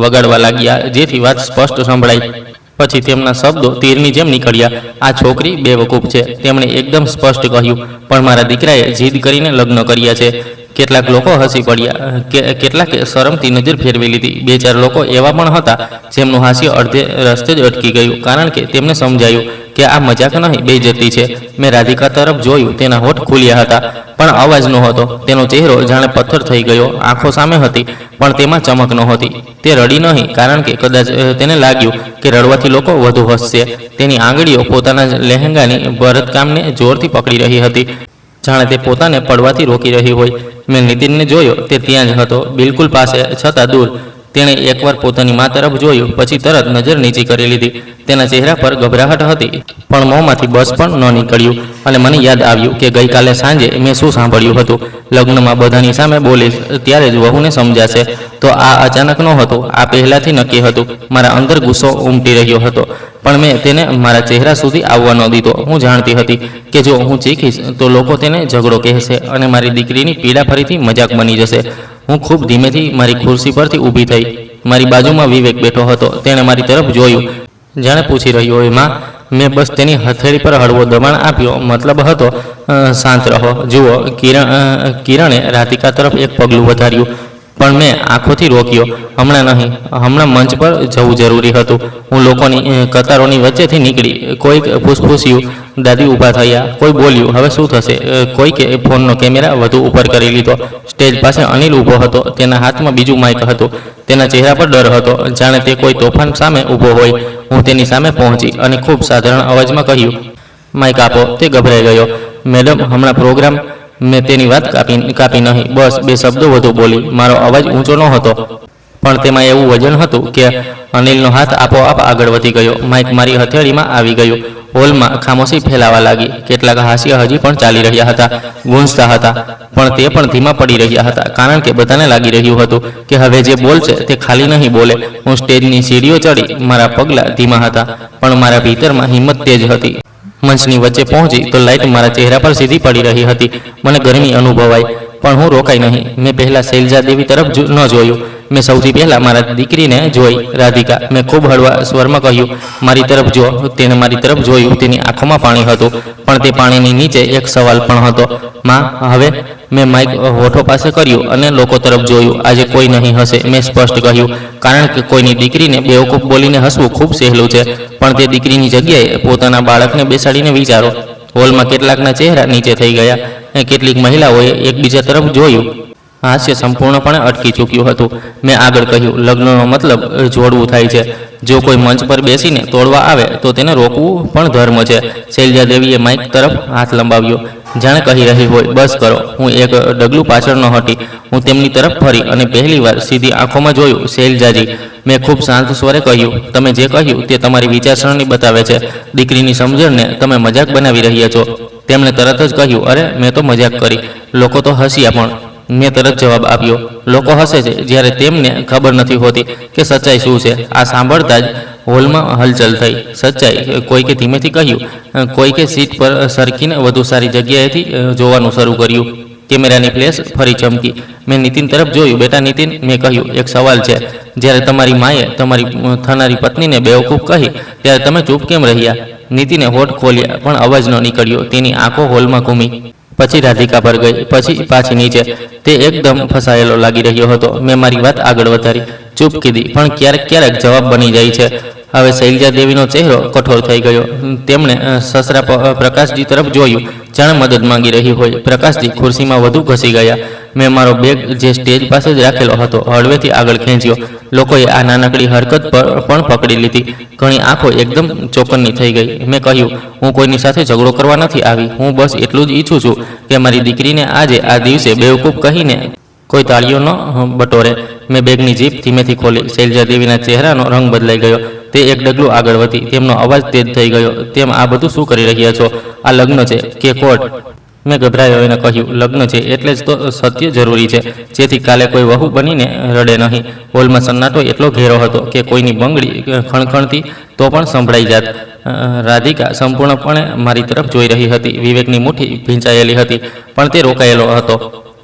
વગાડવા લાગ્યા જેથી વાત સ્પષ્ટ સંભળાય. પછી તેમના શબ્દો તીરની જેમ નીકળ્યા, આ છોકરી બેવકૂફ છે. તેમણે એકદમ સ્પષ્ટ કહ્યું, પણ મારા દીકરાએ જીદ કરીને લગ્ન કર્યા છે. કેટલાક લોકો હસી પડ્યા, કેટલાકે શરમથી નજર ફેરવી લીધી. બે ચાર લોકો એવા પણ હતા જેમનું હાસ્ય અડધે રસ્તે જ અટકી ગયું, કારણ કે તેમને સમજાયું કે આ મજાક નહીં, બેઇજ્જતી છે. મેં રાધિકા તરફ જોયું. તેના હોઠ ખુલ્યા હતા પણ અવાજ નહોતો. તેનો ચહેરો જાણે પથ્થર થઈ ગયો. આંખો સામે હતી પણ તેમાં ચમક નહોતી. તે રડી નહીં, કારણ કે કદાચ તેને લાગ્યું કે રડવાથી લોકો વધુ હસશે. તેની આંગળીઓ પોતાના લહેંગાની ભરતકામને જોરથી પકડી રહી હતી, જાણે તે પોતાને પડવાથી રોકી રહી હોય. મેં નીતિનને જોયો. તે ત્યાં જ હતો, બિલકુલ પાસે, છતાં દૂર. તેણે એકવાર પોતાની મા તરફ જોયું, પછી તરત નજર નીચી કરી લીધી. તેના ચહેરા પર ગભરાહટ હતી પણ મોંમાંથી બસ પણ ન નીકળ્યું. અને મને યાદ આવ્યું કે ગઈકાલે સાંજે મેં શું સાંભળ્યું હતું. લગ્નમાં બધાની સામે બોલીશ ત્યારે જ વહુને સમજાશે. તો આ અચાનક નહોતું, આ પહેલાંથી નક્કી હતું. મારા અંદર ગુસ્સો ઉમટી રહ્યો હતો પણ મેં તેને મારા ચહેરા સુધી આવવા ન દીધો. હું જાણતી હતી કે જો હું ચીખીશ તો લોકો તેને ઝઘડો કહેશે અને મારી દીકરીની પીડા ફરીથી મજાક બની જશે. હું ખૂબ ધીમેથી મારી ખુરશી પરથી ઊભી થઈ. મારી બાજુમાં વિવેક બેઠો હતો. તેણે મારી તરફ જોયું, જાણે પૂછી રહ્યો હોય, માં, મેં બસ તેની હથેળી પર હળવો દબાણ આપ્યો. મતલબ હતો શાંત રહો. જુઓ, કિરણે રાધિકા તરફ એક પગલું વધાર્યું, પણ મેં આંખોથી રોક્યો. હમણાં નહીં, હમણાં મંચ પર જવું જરૂરી હતું. હું લોકોની કતારોની વચ્ચેથી નીકળી. કોઈક ફૂસફૂસ્યું. દાદી ઊભા થયા. કોઈ બોલ્યું, હવે શું થશે? કોઈકે ફોનનો કેમેરા વધુ ઉપર કરી લીધો. સ્ટેજ પાસે અનિલ ઊભો હતો. તેના હાથમાં બીજું માઇક હતું. તેના ચહેરા પર ડર હતો, જાણે તે કોઈ તોફાન સામે ઊભો હોય. હું તેની સામે પહોંચી અને ખૂબ સાધારણ અવાજમાં કહ્યું, માઇક આપો. તે ગભરાઈ ગયો. મેડમ, હમણાં પ્રોગ્રામ. મેં તેની વાત કાપી નહીં, બસ 2 શબ્દો વધુ બોલી. મારો અવાજ ઊંચો નહોતો, પણ તેમાં એવું વજન હતું કે અનિલનો હાથ આપોઆપ આગળ વધી ગયો. માઇક મારી હથેળીમાં આવી ગયું. હોલમાં ખામોશી ફેલાવા લાગી. કેટલાક હાસ્ય હજી પણ ચાલી રહ્યા હતા, ગૂંજતા હતા, પણ તે પણ ધીમા પડી રહ્યા હતા, કારણ કે બધાને લાગી રહ્યું હતું કે હવે જે બોલશે તે ખાલી નહીં બોલે. હું સ્ટેજની સીડીઓ ચડી. મારા પગલાં ધીમા હતા, પણ મારા ભીતરમાં હિંમત તેજ હતી. મંચની વચ્ચે પહોંચી તો લાઇટ મારા ચહેરા પર સીધી પડી રહી હતી. મને ગરમી અનુભવાઈ, પણ હું રોકાઈ નહીં. મેં પહેલાં શૈલજા દેવી તરફ ન જોયું. મેં સૌથી પહેલાં મારા દીકરીને જોઈ, રાધિકા. મેં ખૂબ હળવા સ્વરમાં કહ્યું, મારી તરફ જો. તેણે મારી તરફ જોયું. તેની આંખોમાં પાણી હતું, પણ તે પાણીની નીચે એક સવાલ પણ હતો. માં, હવે? મેં માઇક હોઠો પાસે કર્યું અને લોકો તરફ જોયું. આજે કોઈ નહીં હસે, મેં સ્પષ્ટ કહ્યું, કારણ કે કોઈની દીકરીને બેવકૂફ બોલીને હસવું ખૂબ સહેલું છે, પણ તે દીકરીની જગ્યાએ પોતાના બાળકને બેસાડીને વિચારો. હોલમાં કેટલાકના ચહેરા નીચે થઈ ગયા. કેટલીક મહિલાઓએ એકબીજા તરફ જોયું. હાસ્ય સંપૂર્ણપણે અટકી ચૂક્યું હતું. મેં આગળ કહ્યું, લગ્નનો મતલબ જોડવું થાય છે. જો કોઈ મંચ પર બેસીને તોડવા આવે તો તેને રોકવું પણ ધર્મ છે. શૈલજા દેવીએ માઇક તરફ હાથ લંબાવ્યો, જાણે કહી રહી હોય, બસ કરો. હું એક ડગલું પાછળ ન હટી. હું તેમની તરફ ફરી અને પહેલીવાર સીધી આંખોમાં જોયું. શૈલજાજી, મેં ખૂબ શાંત સ્વરે કહ્યું, તમે જે કહ્યું તે તમારી વિચારસરણી બતાવે છે. દીકરીની સમજણને તમે મજાક બનાવી રહ્યા છો. તેમણે તરત જ કહ્યું, અરે, મેં તો મજાક કરી. લોકો તો હસ્યા પણ. મેં તરત જવાબ આપ્યો, લોકો હસે છે જ્યારે તેમને ખબર નથી હોતી કે સચ્ચાઈ શું છે. આ સાંભળતા જ હોલમાં હલચલ થઈ. સચ્ચાઈ? કોઈકે ધીમેથી કહ્યું. કોઈકે સીટ પર સરકીને વધુ સારી જગ્યાએથી જોવાનું શરૂ કર્યું. કેમેરાની ફ્લેશ ફરી ચમકી. મેં નીતિન તરફ જોયું. બેટા નીતિન, મેં કહ્યું, એક સવાલ છે. જ્યારે તમારી માએ તમારી થનારી પત્નીને બેવકૂફ કહી ત્યારે તમે ચૂપ કેમ રહ્યા? નીતિને હોઠ ખોલ્યા, પણ અવાજ ન નીકળ્યો. તેની આંખો હોલમાં ઘૂમી. પછી રાધિકા પર ગઈ, પછી પાછી નીચે. તે એકદમ ફસાયેલો લાગી રહ્યો હતો. મેં મારી વાત આગળ વધારી, ચૂપ કીધી, પણ ક્યારેક ક્યારેક જવાબ બની જાય છે. હવે શૈલજા દેવીનો ચહેરો કઠોર થઈ ગયો. તેમણે સસરા પ્રકાશજી તરફ જોયું, જાણે મદદ માંગી રહી હોય. પ્રકાશજી ખુરશીમાં વધુ ઘસી ગયા. મેં મારો બેગ જે સ્ટેજ પાસે જ રાખેલો હતો હળવેથી આગળ ખેંચ્યો. લોકોએ આ નાનકડી હરકત પણ પકડી લીધી. ઘણી આંખો એકદમ ચોકન્ની થઈ ગઈ. મેં કહ્યું, હું કોઈની સાથે ઝઘડો કરવા નથી આવી. હું બસ એટલું જ ઈચ્છું છું કે મારી દીકરીને આજે આ દિવસે બેવકૂફ કહીને કોઈ તાળીઓ ન બટોરે. મેં બેગની જીપ ધીમેથી ખોલી. શૈલજા દેવીના ચહેરાનો રંગ બદલાઈ ગયો. તે એક ડગલું આગળ વધી. તેમનો અવાજ તેજ થઈ ગયો. તેમ આ બધું શું કરી રહ્યા છો? આ લગ્ન છે કે કોર્ટ? મેં ગભરાયો એને કહ્યું, લગ્ન છે એટલે જ તો સત્ય જરૂરી છે, જેથી કાલે કોઈ વહુ બનીને રડે નહીં. હોલમાં સન્નાટો એટલો ઘેરો હતો કે કોઈની બંગડી ખણખણતી તો પણ સંભળાઈ જાત. રાધિકા સંપૂર્ણપણે મારી તરફ જોઈ રહી હતી. વિવેકની મુઠ્ઠી ભીંચાયેલી હતી, પણ તે રોકાયેલો હતો.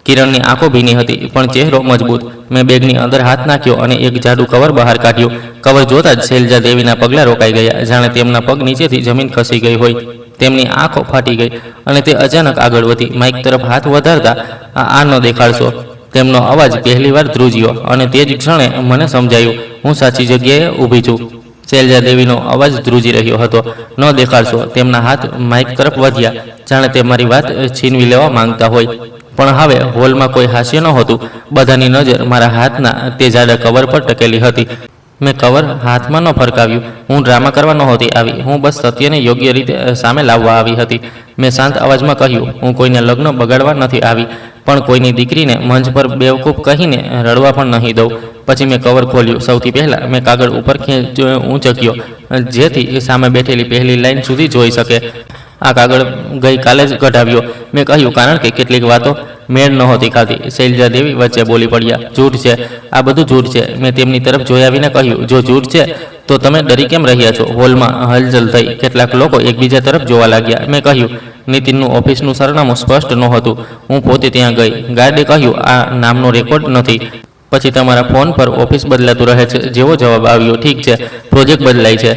કિરણની આંખો ભીની હતી, પણ ચહેરો મજબૂત. મેં બેગની અંદર હાથ નાખ્યો અને એક જાડું કવર બહાર કાઢ્યું. કવર જોતા જ શૈલજા દેવીના પગલાં રોકાઈ ગયા, જાણે તેમના પગ નીચેથી જમીન ખસી ગઈ હોય. તેમની આંખો ફાટી ગઈ અને તે અચાનક આગળ વધી. માઇક તરફ હાથ વધારતા, આ ન દેખાડશો. તેમનો અવાજ પહેલીવાર ધ્રુજ્યો અને તે જ ક્ષણે મને સમજાયું, હું સાચી જગ્યાએ ઊભી છું. શૈલજા દેવીનો અવાજ ધ્રુજી રહ્યો હતો. ન દેખાડશો. તેમના હાથ માઇક તરફ વધ્યા, જાણે તે મારી વાત છીનવી લેવા માંગતા હોય. પણ હવે હોલમાં કોઈ હાસ્ય નહોતું. બધાની નજર મારા હાથના તે જાડા કવર પર ટકેલી હતી. મેં કવર હાથમાં ન ફરકાવ્યું. હું ડ્રામા કરવા નહોતી આવી. હું બસ સત્યને યોગ્ય રીતે સામે લાવવા આવી હતી. મેં શાંત અવાજમાં કહ્યું, હું કોઈને લગ્ન બગાડવા નથી આવી, પણ કોઈની દીકરીને મંચ પર બેવકૂફ કહીને રડવા પણ નહીં દઉં. પછી મેં કવર ખોલ્યું. સૌથી પહેલાં મેં કાગળ ઉપર ઊંચક્યો, જેથી સામે બેઠેલી પહેલી લાઈન સુધી જોઈ શકે. આ કાગળ ગઈકાલે જ કઢાવ્યો. મેં કહ્યું, કારણ કે કેટલીક વાતો મેળ નહોતી ખાતી. શૈલજા દેવી વચ્ચે બોલી પડ્યા, જૂઠ છે, આ બધું જૂઠ છે. મેં તેમની તરફ જોયા વિના કહ્યું, જો જૂઠ છે તો તમે ડરી કેમ રહ્યા છો? હોલમાં હલચલ થઈ. કેટલાક લોકો એકબીજા તરફ જોવા લાગ્યા. મેં કહ્યું, નીતિનનું ઓફિસનું સરનામું સ્પષ્ટ નહોતું. હું પોતે ત્યાં ગઈ. ગાર્ડે કહ્યું, આ નામનો રેકોર્ડ નથી. પછી તમારા ફોન પર ઓફિસ બદલાતું રહે છે જેવો જવાબ આવ્યો. ઠીક છે, પ્રોજેક્ટ બદલાય છે,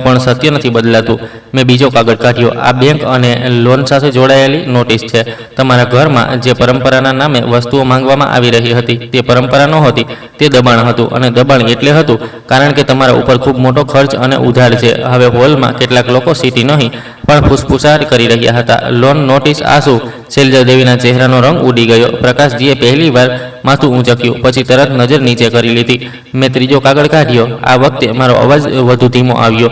પણ સત્ય નથી બદલાતું. મેં બીજો કાગળ કાઢ્યો. આ બેંક અને લોન સાથે જોડાયેલી નોટિસ છે. તમારા ઘરમાં જે પરંપરાના નામે વસ્તુઓ માંગવામાં આવી રહી હતી તે પરંપરા નહોતી, તે દબાણ હતું. અને દબાણ એટલે હતું કારણ કે તમારા ઉપર ખૂબ મોટો ખર્ચ અને ઉધાર છે. હવે હોલમાં કેટલાક લોકો સીટી નહીં પણ ફૂસફૂસાટ કરી રહ્યા હતા. લોન, નોટિસ, આ શું? શૈલજા દેવીના ચહેરાનો રંગ ઉડી ગયો. પ્રકાશજીએ પહેલી વાર માથું ઊંચક્યું, પછી તરત નજર નીચે કરી લીધી. મેં ત્રીજો કાગળ કાઢ્યો. આ વખતે મારો અવાજ વધુ ધીમો આવ્યો,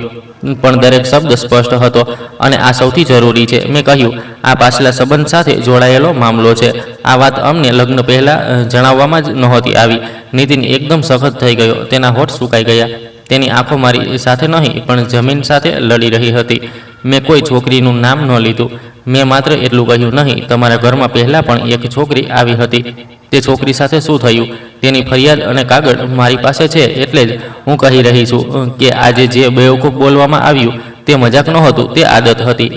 પણ દરેક શબ્દ સ્પષ્ટ હતો. અને આ સૌથી જરૂરી છે, મેં કહ્યું. આ પાછલા સંબંધ સાથે જોડાયેલો મામલો છે. આ વાત અમને લગ્ન પહેલાં જણાવવામાં જ નહોતી આવી. નીતિન એકદમ સખત થઈ ગયો. તેના હોઠ સુકાઈ ગયા. તેની આંખો મારી સાથે નહીં પણ જમીન સાથે લડી રહી હતી. મેં કોઈ છોકરીનું નામ ન લીધું. મેં માત્ર એટલું કહ્યું, નહીં, તમારા ઘરમાં પહેલાં પણ એક છોકરી આવી હતી. તે છોકરી સાથે શું થયું? તેની ફરિયાદ અને કાગળ મારી પાસે છે. એટલે જ હું કહી રહી છું કે આજે જે બેવકૂફ બોલવામાં આવ્યું તે મજાક નહોતું, તે આદત હતી.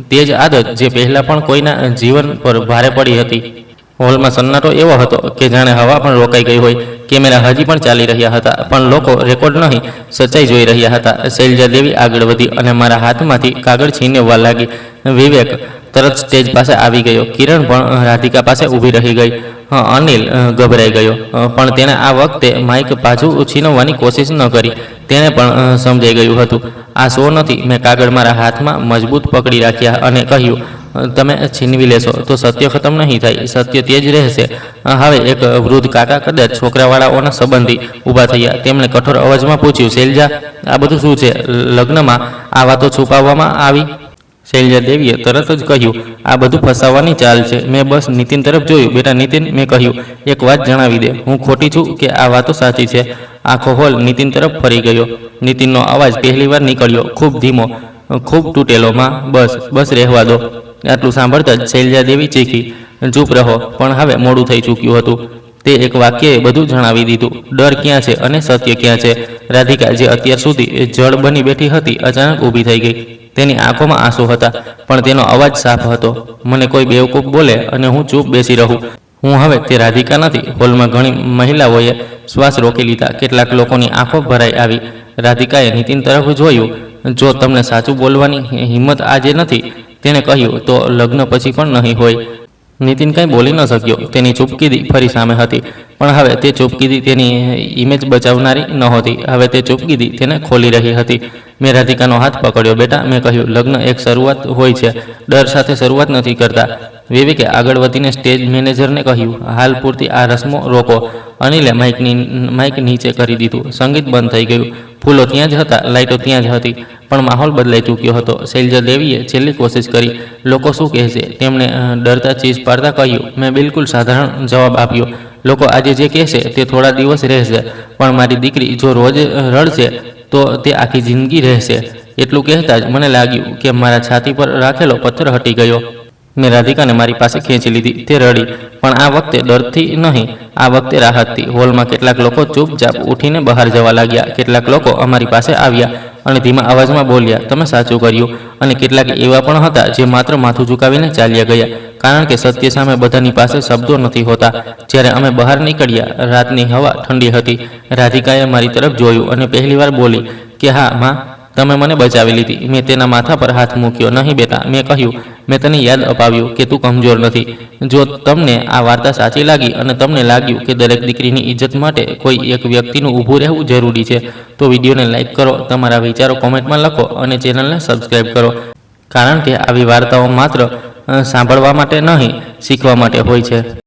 તે જ આદત જે પહેલાં પણ કોઈના જીવન પર ભારે પડી હતી. હોલમાં સન્નાટો એવો હતો કે જાણે હવા પણ રોકાઈ ગઈ હોય. કેમેરા હજી પણ ચાલી રહ્યા હતા, પણ લોકો રેકોર્ડ નહીં, સચ્ચાઈ જોઈ રહ્યા હતા. શૈલજા દેવી આગળ વધી અને મારા હાથમાંથી કાગળ છીનવવા લાગી. વિવેક તરત સ્ટેજ પાસે આવી ગયો. કિરણ પણ રાધિકા પાસે ઊભી રહી ગઈ. અનિલ ગભરાઈ ગયો, પણ તેણે આ વખતે માઇક પાછું છીનવવાની કોશિશ ન કરી. તેને પણ સમજાઈ ગયું હતું આ શો નથી. મેં કાગળ મારા હાથમાં મજબૂત પકડી રાખ્યા અને કહ્યું, તમે છીનવી લેશો તો સત્ય ખતમ નહીં થાય, સત્ય તે જ રહેશે. હવે એક વૃદ્ધ કાકા, કદાચ છોકરાવાળાઓના સંબંધી, ઊભા થયા. તેમણે કઠોર અવાજમાં પૂછ્યું, શૈલજા, આ બધું શું છે? લગ્નમાં આ વાતો છુપાવવામાં આવી? શૈલજા દેવીએ તરત જ કહ્યું, આ બધું ફસાવવાની ચાલ છે. મેં બસ નીતિન તરફ જોયું. બેટા નીતિન, મેં કહ્યું, એક વાત જણાવી દે, હું ખોટી છું કે આ વાતો સાચી છે? આખો હોલ નીતિન તરફ ફરી ગયો. નીતિનનો અવાજ પહેલીવાર નીકળ્યો, ખૂબ ધીમો, ખૂબ તૂટેલો. માં, બસ રહેવા દો. આટલું સાંભળતા જ શૈલજા દેવી ચીખી, ચૂપ રહો. પણ હવે મોડું થઈ ચૂક્યું હતું. તે એક વાક્યએ બધું જણાવી દીધું. ડર ક્યાં છે અને સત્ય ક્યાં છે? રાધિકા, જે અત્યાર સુધી જળ બની બેઠી હતી, અચાનક ઊભી થઈ ગઈ. તેની આંખોમાં આંસુ હતા, પણ તેનો અવાજ સાફ હતો. મને કોઈ બેવકૂફ બોલે અને હું ચૂપ બેસી રહું. હું હવે તે રાધિકા નથી. હોલમાં ઘણી મહિલાઓએ શ્વાસ રોકી લીધા. કેટલાક લોકોની આંખો ભરાઈ આવી. રાધિકાએ નીતિન તરફ જોયું. જો તમને સાચું બોલવાની હિંમત આજે નથી, તેણે કહ્યું, તો લગ્ન પછી પણ નહીં હોય. નીતિન કંઈ બોલી ન શક્યો. તેની ચૂપકીદી ફરી સામે હતી, પણ હવે તે ચૂપકીદી તેની ઇમેજ બચાવનારી નહોતી. હવે તે ચૂપકીદી તેને ખોલી રહી હતી. મેં રાધિકાનો હાથ પકડ્યો. બેટા, મેં કહ્યું, લગ્ન એક શરૂઆત હોય છે, ડર સાથે શરૂઆત નથી કરતા. વિવેકે આગળ વધીને સ્ટેજ મેનેજરને કહ્યું, હાલ પૂરતી આ રસમો રોકો. અનિલે માઇક નીચે કરી દીધું. સંગીત બંધ થઈ ગયું. ફૂલો ત્યાં જ હતા, લાઇટો ત્યાં જ હતી, પણ માહોલ બદલાઈ ચૂક્યો હતો. શૈલજા દેવીએ છેલ્લી કોશિશ કરી. લોકો શું કહેશે? તેમણે ડરતા ચીસ પાડતા કહ્યું. મેં બિલકુલ સાધારણ જવાબ આપ્યો. લોકો આજે જે કહેશે તે થોડા દિવસ રહેશે, પણ મારી દીકરી જો રોજ રડશે તો તે આખી જિંદગી રહેશે. એટલું કહેતા જ મને લાગ્યું કે મારા છાતી પર રાખેલો પથ્થર હટી ગયો. મેં રાધિકાને મારી પાસે ખેંચી લીધી. તે રડી, પણ આ વખતે ડરથી નહીં, આ વખતે રાહતથી. હોલમાં કેટલાક લોકો ચૂપચાપ ઉઠીને બહાર જવા લાગ્યા. કેટલાક લોકો અમારી પાસે આવ્યા અને ધીમા અવાજમાં બોલ્યા, તમે સાચું કર્યું. અને કેટલાક એવા પણ હતા જે માત્ર માથું ઝુકાવીને ચાલ્યા ગયા, કારણ કે સત્ય સામે બધાની પાસે શબ્દો નથી હોતા. જ્યારે અમે બહાર નીકળ્યા, રાતની હવા ઠંડી હતી. રાધિકાએ મારી તરફ જોયું અને પહેલીવાર બોલી કે હા માં, તમે મને બચાવી લીધી. મેં તેના માથા પર હાથ મૂક્યો. નહીં બેટા, મેં કહ્યું, મેં તને યાદ અપાવ્યું કે તું કમજોર નથી. જો તમને આ વાર્તા સાચી લાગી અને તમને લાગ્યું કે દરેક દીકરીની ઇજ્જત માટે કોઈ એક વ્યક્તિનું ઊભું રહેવું જરૂરી છે, તો વિડીયોને લાઇક કરો, તમારા વિચારો કોમેન્ટમાં લખો અને ચેનલને સબસ્ક્રાઈબ કરો. કારણ કે આવી વાર્તાઓ માત્ર સાંભળવા માટે નહીં, શીખવા માટે હોય છે.